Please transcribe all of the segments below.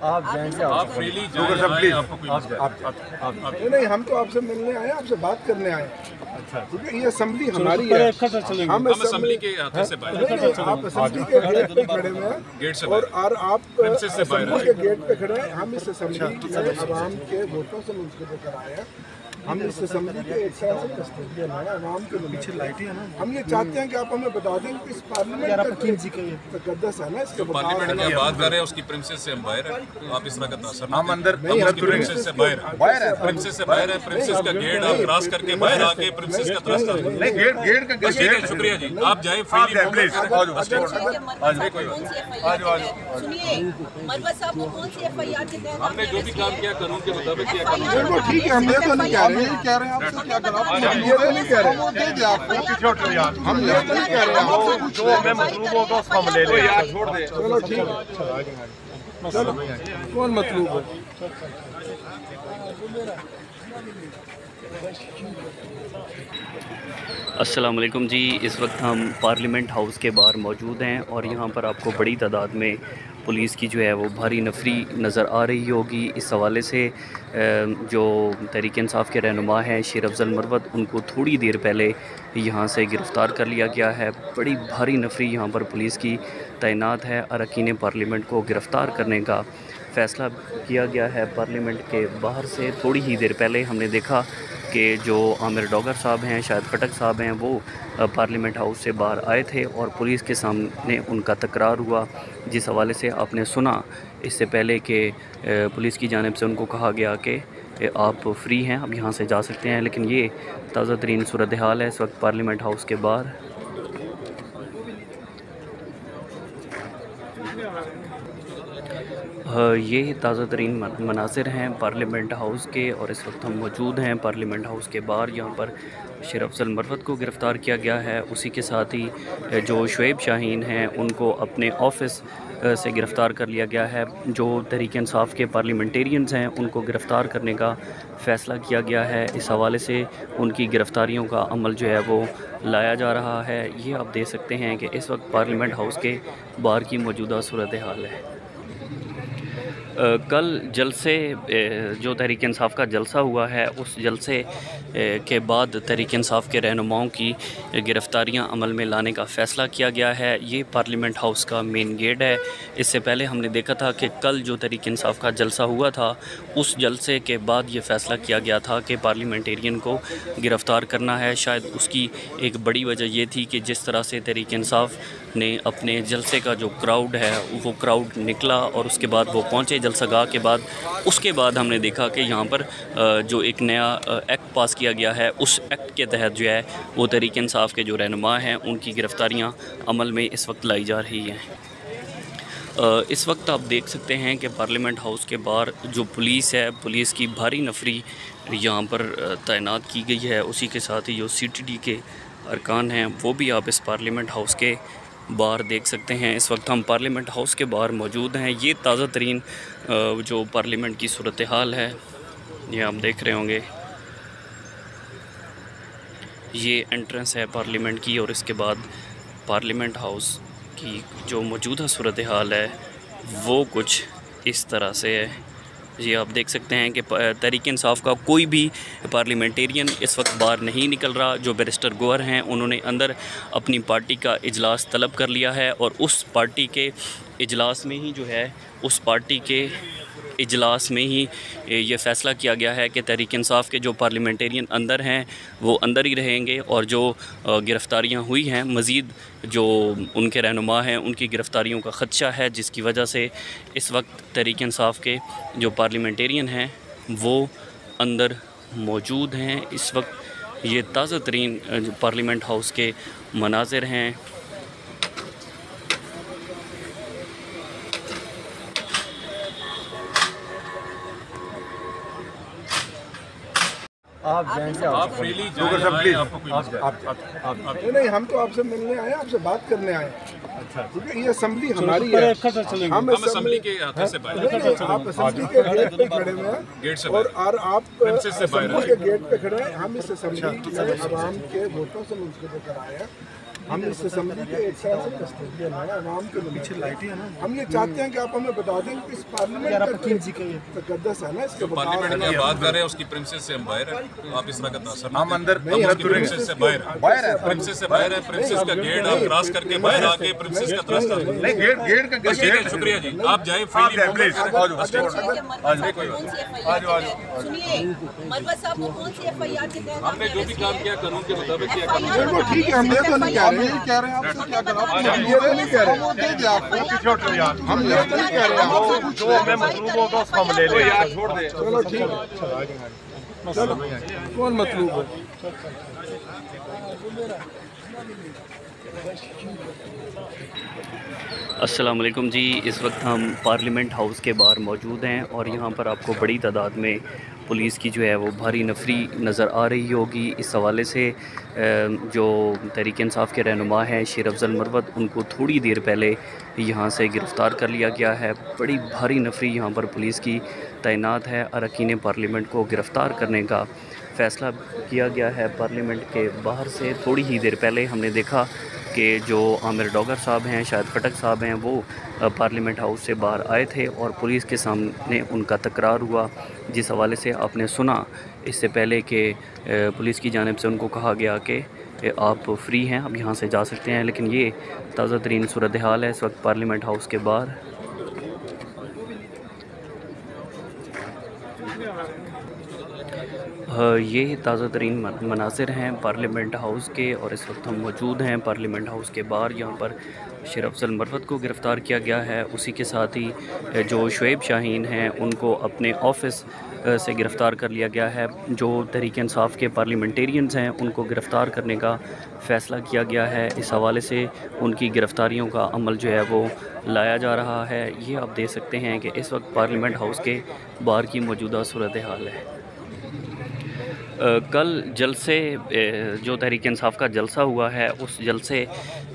आप जाएंगे, आप फ्रीली जाएं, आपको कोई नहीं, हम तो आपसे मिलने आए, आपसे बात करने आए। अच्छा, ठीक है, ये असेंबली हमारी है। हम असेंबली के हाथे से बाहर, आप असेंबली के गेट पे खड़े हुए हैं गेट से और आप प्रेमिसेस से बाहर असेंबली के गेट पे खड़े हैं। हम इस असेंबली में आवाम के वोटों से मुंसलिक होकर आए हैं। हम इस असेंबली के एक तरह से कस्टोडियन है, आवाम के पीछे लाइटें हैं ना। हम ये चाहते हैं कि आप हमें बता दें कि इस पार्लियामेंट का तकद्दस है ना, इसके पार्लियामेंट की बात कर रहे हैं, उसकी प्रेमिसेस से हम बाहर हैं। आप इस तरह का तासर हम अंदर प्रेमिसेस से बाहर है, प्रेमिसेस से बाहर है। प्रेमिसेस का गेट आप क्रॉस करके बाहर आके प्रेमिसेस का रास्ता नहीं, गेट का बस ठीक है, शुक्रिया जी। आप जाए फ्रीली प्लीज। सुनिए, मरवा साहब को कौन सी एफआईआर के तहत हमने जो भी काम किया कानून के मुताबिक किया। कानून ठीक है, हम ये तो नहीं कह रहे हैं, कह रहे हैं आपसे क्या करा, हम ये तो नहीं कह रहे हैं, दे दे आपको, हम ये तो नहीं कह रहे हैं, जो हमें मतलूब होगा उसको हम ले लें यार, छोड़ दे। चलो ठीक है, चलो कौन मतलूब है? अस्सलाम वालेकुम जी। इस वक्त हम पार्लियामेंट हाउस के बाहर मौजूद हैं और यहाँ पर आपको बड़ी तादाद में पुलिस की जो है वो भारी नफरी नज़र आ रही होगी। इस हवाले से जो तहरीक इंसाफ के रहनुमा हैं शेर अफजल मरवत, उनको थोड़ी देर पहले यहाँ से गिरफ़्तार कर लिया गया है। बड़ी भारी नफरी यहाँ पर पुलिस की तैनात है। अरकान पार्लियामेंट को गिरफ़्तार करने का फ़ैसला किया गया है पार्लियामेंट के बाहर से। थोड़ी ही देर पहले हमने देखा कि जो आमिर डॉगर साहब हैं, शायद खटक साहब हैं, वो पार्लियामेंट हाउस से बाहर आए थे और पुलिस के सामने उनका तकरार हुआ, जिस हवाले से आपने सुना इससे पहले कि पुलिस की जानिब से उनको कहा गया कि आप फ्री हैं, अब यहाँ से जा सकते हैं। लेकिन ये ताज़ा तरीन सूरत हाल है इस वक्त पार्लियामेंट हाउस के बाहर। ये ताज़ा तरीन मनासिर हैं पार्लियामेंट हाउस के और इस वक्त हम मौजूद हैं पार्लियामेंट हाउस के बाहर। यहाँ पर शेर अफजल मरवत को गिरफ़्तार किया गया है। उसी के साथ ही जो शुएब शाहीन हैं उनको अपने ऑफिस से गिरफ़्तार कर लिया गया है। जो तहरीक इंसाफ के पार्लियामेंटेरियंस हैं उनको गिरफ़्तार करने का फ़ैसला किया गया है। इस हवाले से उनकी गिरफ़्तारियों का अमल जो है वो लाया जा रहा है। ये आप देख सकते हैं कि इस वक्त पार्लियामेंट हाउस के बाहर की मौजूदा सूरत हाल है। कल जलसे जो तहरीक इंसाफ का जलसा हुआ है, उस जलसे के बाद तहरीक इंसाफ के रहनुमाओं की गिरफ़्तारियां अमल में लाने का फ़ैसला किया गया है। ये पार्लियामेंट हाउस का मेन गेट है। इससे पहले हमने देखा था कि कल जो तहरीक इंसाफ का जलसा हुआ था, उस जलसे के बाद ये फ़ैसला किया गया था कि पार्लियामेंटेरियन को गिरफ़्तार करना है। शायद उसकी एक बड़ी वजह ये थी कि जिस तरह से तहरीक इंसाफ ने अपने जलसे का जो क्राउड है वो क्राउड निकला और उसके बाद वो पहुँचे जलसागाह के बाद। उसके बाद हमने देखा कि यहाँ पर जो एक नया एक्ट पास किया गया है, उस एक्ट के तहत जो है वो तहरीक इंसाफ के जो रहनुमा हैं उनकी गिरफ़्तारियाँ अमल में इस वक्त लाई जा रही हैं। इस वक्त आप देख सकते हैं कि पार्लियामेंट हाउस के बाहर जो पुलिस है, पुलिस की भारी नफरी यहाँ पर तैनात की गई है। उसी के साथ ही जो CTD के अरकान हैं वो भी आप इस पार्लियामेंट हाउस के बाहर देख सकते हैं। इस वक्त हम पार्लियामेंट हाउस के बाहर मौजूद हैं। ये ताज़ा तरीन जो पार्लियामेंट की सूरत हाल है, ये आप देख रहे होंगे। ये एंट्रेंस है पार्लियामेंट की और इसके बाद पार्लियामेंट हाउस की जो मौजूदा सूरत हाल है वो कुछ इस तरह से है। ये आप देख सकते हैं कि तहरीक इंसाफ का कोई भी पार्लियामेंटेरियन इस वक्त बाहर नहीं निकल रहा। जो बैरिस्टर गोहर हैं उन्होंने अंदर अपनी पार्टी का इजलास तलब कर लिया है और उस पार्टी के इजलास में ही जो है, उस पार्टी के इजलास में ही ये फ़ैसला किया गया है कि तहरीक इंसाफ के जो पार्लियामेंटेरियन अंदर हैं वो अंदर ही रहेंगे और जो गिरफ़्तारियां हुई हैं, मज़ीद जो उनके रहनुमा हैं उनकी गिरफ़्तारियों का ख़दशा है, जिसकी वजह से इस वक्त तहरीक इंसाफ के जो पार्लियामेंटेरियन हैं वो अंदर मौजूद हैं। इस वक्त ये ताज़ा तरीन पार्लियामेंट हाउस के मनाज़िर हैं। आप जाएंगे, आप फ्रीली जाएं, आपको कोई नहीं, हम तो आपसे मिलने आए, आपसे बात करने आए। अच्छा, ठीक है, ये असेंबली हमारी है। हम असेंबली के हाथे से बाहर, आप असेंबली के गेट पे खड़े हुए हैं गेट से और आप प्रेमिसेस से बाहर असेंबली के गेट पे खड़े हैं। हम इस असेंबली में आवाम के वोटों से मुंसलिक होकर आए हैं। हम इस असेंबली के एक तरह से कस्टोडियन है आवाम के पीछे लाइटें है ना। हम ये चाहते हैं कि आप हमें बता दें कि इस पार्लियामेंट का तकद्दस है ना, इसके पार्लियामेंट की आप बात कर रहे हैं उसकी प्रिंसेस से हम बाहर हैं। आप इस तरह का तासर हम अंदर प्रिंसेस से बाहर हैं, प्रिंसेस से बाहर है। प्रिंसेस का गेट आप क्रॉस करके बाहर आके प्रिंसेस का रास्ता नहीं, गेट का बस ठीक है, शुक्रिया जी। आप जाए प्लीज। सुनिए, मरवा साहब को कौन सी FIR के तहत हमने जो भी काम किया कानून के मुताबिक किया। बिल्कुल ठीक है, हम ये तो नहीं कह रहे हैं, कह रहे हैं आपसे क्या करो, हम ये तो नहीं कह रहे हैं, हम ये तो नहीं कह रहे हैं, जो मैं मतलूब होगा उसको हम ले लें यार, छोड़ दे। चलो ठीक है, चलो कौन मतलूब है? अस्सलाम वालेकुम जी। इस वक्त हम पार्लियामेंट हाउस के बाहर मौजूद हैं और यहाँ पर आपको बड़ी तादाद में पुलिस की जो है वो भारी नफरी नज़र आ रही होगी। इस हवाले से जो तहरीक इंसाफ के रहनुमा हैं शेर अफजल मरवत, उनको थोड़ी देर पहले यहाँ से गिरफ़्तार कर लिया गया है। बड़ी भारी नफरी यहाँ पर पुलिस की तैनात है। अरकान पार्लियामेंट को गिरफ़्तार करने का फ़ैसला किया गया है पार्लियामेंट के बाहर से। थोड़ी ही देर पहले हमने देखा कि जो आमिर डॉगर साहब हैं, शायद खटक साहब हैं, वो पार्लियामेंट हाउस से बाहर आए थे और पुलिस के सामने उनका तकरार हुआ, जिस हवाले से आपने सुना इससे पहले कि पुलिस की जानिब से उनको कहा गया कि आप फ्री हैं, अब यहाँ से जा सकते हैं। लेकिन ये ताज़ा तरीन सूरत हाल है इस वक्त पार्लियामेंट हाउस के बाहर। ये ताज़ा तरीन मनाज़िर हैं पार्लियामेंट हाउस के और इस वक्त हम मौजूद हैं पार्लियामेंट हाउस के बाहर। यहाँ पर शेर अफजल मरवत को गिरफ़्तार किया गया है। उसी के साथ ही जो शुएब शाहीन हैं उनको अपने ऑफ़िस से गिरफ़्तार कर लिया गया है। जो तहरीक इंसाफ के पार्लियामेंटेरियंस हैं उनको गिरफ़्तार करने का फ़ैसला किया गया है। इस हवाले से उनकी गिरफ़्तारियों का अमल जो है वो लाया जा रहा है। ये आप देख सकते हैं कि इस वक्त पार्लियामेंट हाउस के बाहर की मौजूदा सूरत हाल है। कल जलसे जो तहरीक इंसाफ का जलसा हुआ है, उस जलसे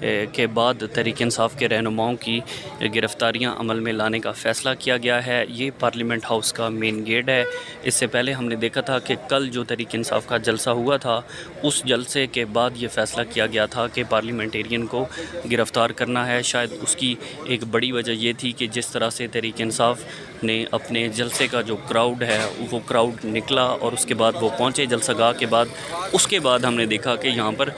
के बाद तहरीक इंसाफ के रहनुमाओं की गिरफ़्तारियां अमल में लाने का फ़ैसला किया गया है। ये पार्लियामेंट हाउस का मेन गेट है। इससे पहले हमने देखा था कि कल जो तहरीक इंसाफ का जलसा हुआ था, उस जलसे के बाद ये फ़ैसला किया गया था कि पार्लियामेंटेरियन को गिरफ़्तार करना है। शायद उसकी एक बड़ी वजह ये थी कि जिस तरह से तहरीक इंसाफ ने अपने जलसे का जो क्राउड है वो क्राउड निकला और उसके बाद वो पहुँचे जलसागाह के बाद। उसके बाद हमने देखा कि यहाँ पर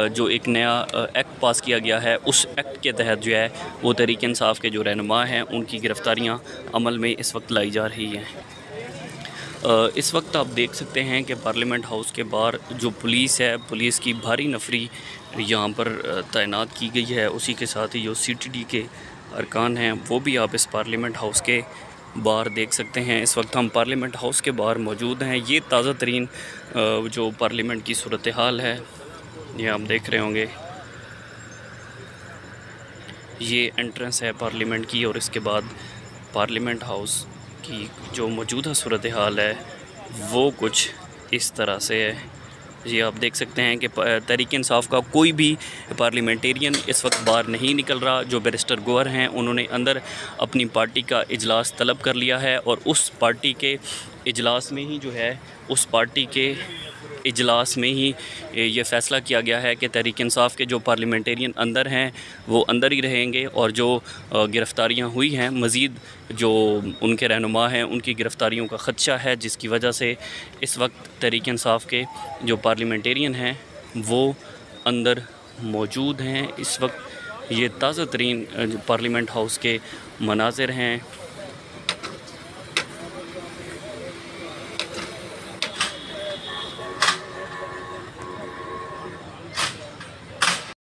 जो एक नया एक्ट पास किया गया है, उस एक्ट के तहत जो है वो तहरीक इंसाफ के जो रहनुमा हैं उनकी गिरफ़्तारियाँ अमल में इस वक्त लाई जा रही हैं। इस वक्त आप देख सकते हैं कि पार्लियामेंट हाउस के बाहर जो पुलिस है, पुलिस की भारी नफरी यहाँ पर तैनात की गई है। उसी के साथ ही जो CTD के अरकान हैं वो भी आप इस पार्लियामेंट हाउस के बाहर देख सकते हैं। इस वक्त हम पार्लियामेंट हाउस के बाहर मौजूद हैं। ये ताज़ा तरीन जो पार्लियामेंट की सूरत हाल है, ये आप देख रहे होंगे। ये एंट्रेंस है पार्लियामेंट की और इसके बाद पार्लियामेंट हाउस की जो मौजूदा सूरत हाल है वो कुछ इस तरह से है। ये आप देख सकते हैं कि तहरीक इंसाफ का कोई भी पार्लियामेंटेरियन इस वक्त बाहर नहीं निकल रहा। जो बैरिस्टर गोहर हैं उन्होंने अंदर अपनी पार्टी का इजलास तलब कर लिया है और उस पार्टी के इजलास में ही जो है उस पार्टी के इजलास में ही ये फ़ैसला किया गया है कि तहरीक इंसाफ के जो पार्लियामेंटेरियन अंदर हैं वो अंदर ही रहेंगे और जो गिरफ़्तारियाँ हुई हैं, मज़ीद जो उनके रहनुमा हैं उनकी गिरफ़्तारियों का ख़दशा है, जिसकी वजह से इस वक्त तहरीक इंसाफ के जो पार्लियामेंटेरियन हैं वो अंदर मौजूद हैं। इस वक्त ये ताज़ा तरीन पार्लियामेंट हाउस के मनाज़िर हैं।